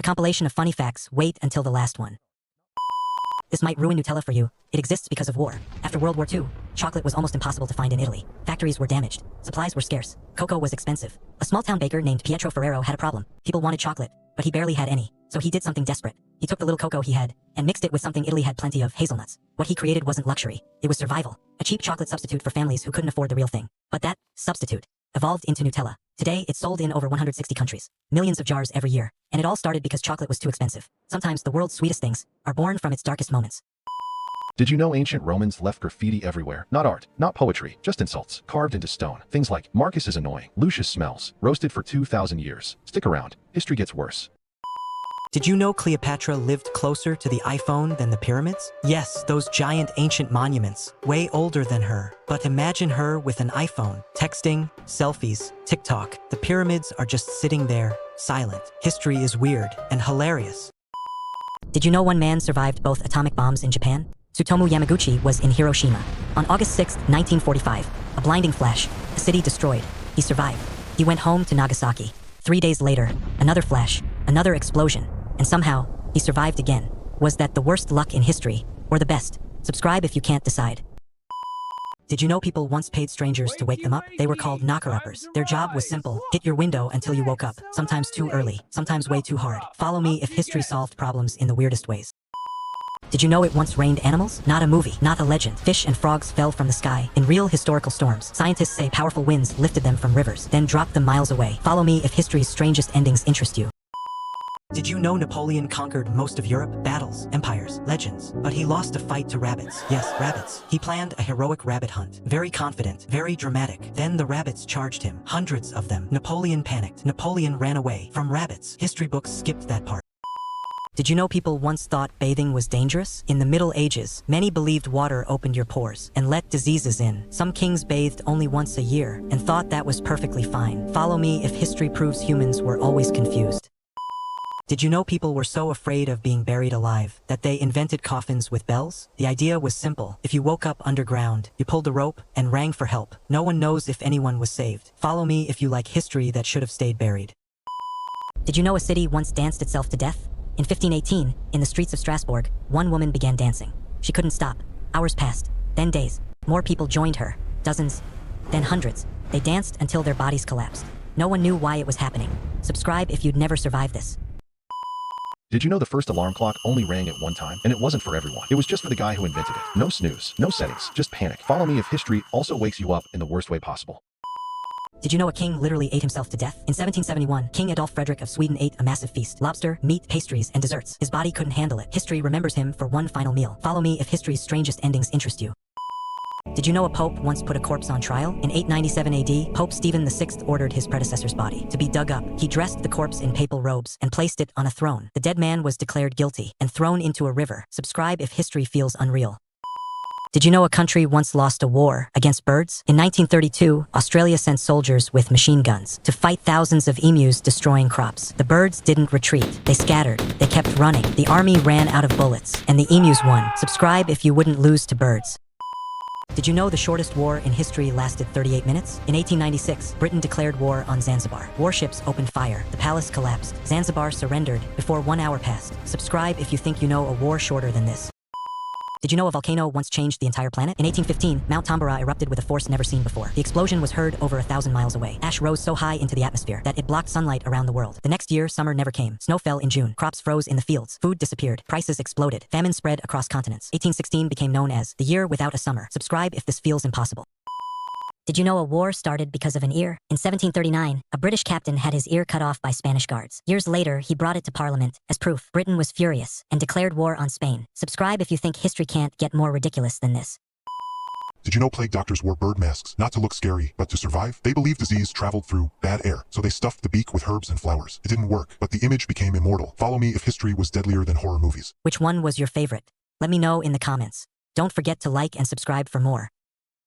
A compilation of funny facts. Wait until the last one. This might ruin Nutella for you. It exists because of war. After World War II, chocolate was almost impossible to find in Italy. Factories were damaged. Supplies were scarce. Cocoa was expensive. A small-town baker named Pietro Ferrero had a problem. People wanted chocolate, but he barely had any. So he did something desperate. He took the little cocoa he had and mixed it with something Italy had plenty of, hazelnuts. What he created wasn't luxury. It was survival. A cheap chocolate substitute for families who couldn't afford the real thing. But that substitute evolved into Nutella. Today, it's sold in over 160 countries. Millions of jars every year. And it all started because chocolate was too expensive. Sometimes the world's sweetest things are born from its darkest moments. Did you know ancient Romans left graffiti everywhere? Not art, not poetry, just insults, carved into stone. Things like, Marcus is annoying, Lucius smells, roasted for 2,000 years. Stick around, history gets worse. Did you know Cleopatra lived closer to the iPhone than the pyramids? Yes, those giant ancient monuments, way older than her. But imagine her with an iPhone, texting, selfies, TikTok. The pyramids are just sitting there, silent. History is weird and hilarious. Did you know one man survived both atomic bombs in Japan? Tsutomu Yamaguchi was in Hiroshima. On August 6, 1945, a blinding flash, a city destroyed. He survived. He went home to Nagasaki. 3 days later, another flash, another explosion, and somehow, he survived again. Was that the worst luck in history, or the best? Subscribe if you can't decide. Did you know people once paid strangers to wake them up? They were called knocker-uppers. Their job was simple: hit your window until you woke up, sometimes too early, sometimes way too hard. Follow me if history solved problems in the weirdest ways. Did you know it once rained animals? Not a movie, not a legend. Fish and frogs fell from the sky in real historical storms. Scientists say powerful winds lifted them from rivers, then dropped them miles away. Follow me if history's strangest endings interest you. Did you know Napoleon conquered most of Europe? Battles, empires, legends. But he lost a fight to rabbits. Yes, rabbits. He planned a heroic rabbit hunt. Very confident, very dramatic. Then the rabbits charged him. Hundreds of them. Napoleon panicked. Napoleon ran away from rabbits. History books skipped that part. Did you know people once thought bathing was dangerous? In the Middle Ages, many believed water opened your pores and let diseases in. Some kings bathed only once a year and thought that was perfectly fine. Follow me if history proves humans were always confused. Did you know people were so afraid of being buried alive that they invented coffins with bells? The idea was simple. If you woke up underground, you pulled a rope and rang for help. No one knows if anyone was saved. Follow me if you like history that should have stayed buried. Did you know a city once danced itself to death? In 1518, in the streets of Strasbourg, one woman began dancing. She couldn't stop. Hours passed, then days. More people joined her, dozens, then hundreds. They danced until their bodies collapsed. No one knew why it was happening. Subscribe if you'd never survive this. Did you know the first alarm clock only rang at one time? And it wasn't for everyone. It was just for the guy who invented it. No snooze, no settings, just panic. Follow me if history also wakes you up in the worst way possible. Did you know a king literally ate himself to death? In 1771, King Adolf Frederick of Sweden ate a massive feast. Lobster, meat, pastries, and desserts. His body couldn't handle it. History remembers him for one final meal. Follow me if history's strangest endings interest you. Did you know a pope once put a corpse on trial? In 897 AD, Pope Stephen VI ordered his predecessor's body to be dug up. He dressed the corpse in papal robes and placed it on a throne. The dead man was declared guilty and thrown into a river. Subscribe if history feels unreal. Did you know a country once lost a war against birds? In 1932, Australia sent soldiers with machine guns to fight thousands of emus destroying crops. The birds didn't retreat. They scattered. They kept running. The army ran out of bullets, and the emus won. Subscribe if you wouldn't lose to birds. Did you know the shortest war in history lasted 38 minutes? In 1896, Britain declared war on Zanzibar. Warships opened fire. The palace collapsed. Zanzibar surrendered before 1 hour passed. Subscribe if you think you know a war shorter than this. Did you know a volcano once changed the entire planet? In 1815, Mount Tambora erupted with a force never seen before. The explosion was heard over 1,000 miles away. Ash rose so high into the atmosphere that it blocked sunlight around the world. The next year, summer never came. Snow fell in June. Crops froze in the fields. Food disappeared. Prices exploded. Famine spread across continents. 1816 became known as the year without a summer. Subscribe if this feels impossible. Did you know a war started because of an ear? In 1739, a British captain had his ear cut off by Spanish guards. Years later, he brought it to Parliament as proof. Britain was furious and declared war on Spain. Subscribe if you think history can't get more ridiculous than this. Did you know plague doctors wore bird masks, not to look scary, but to survive? They believed disease traveled through bad air, so they stuffed the beak with herbs and flowers. It didn't work, but the image became immortal. Follow me if history was deadlier than horror movies. Which one was your favorite? Let me know in the comments. Don't forget to like and subscribe for more.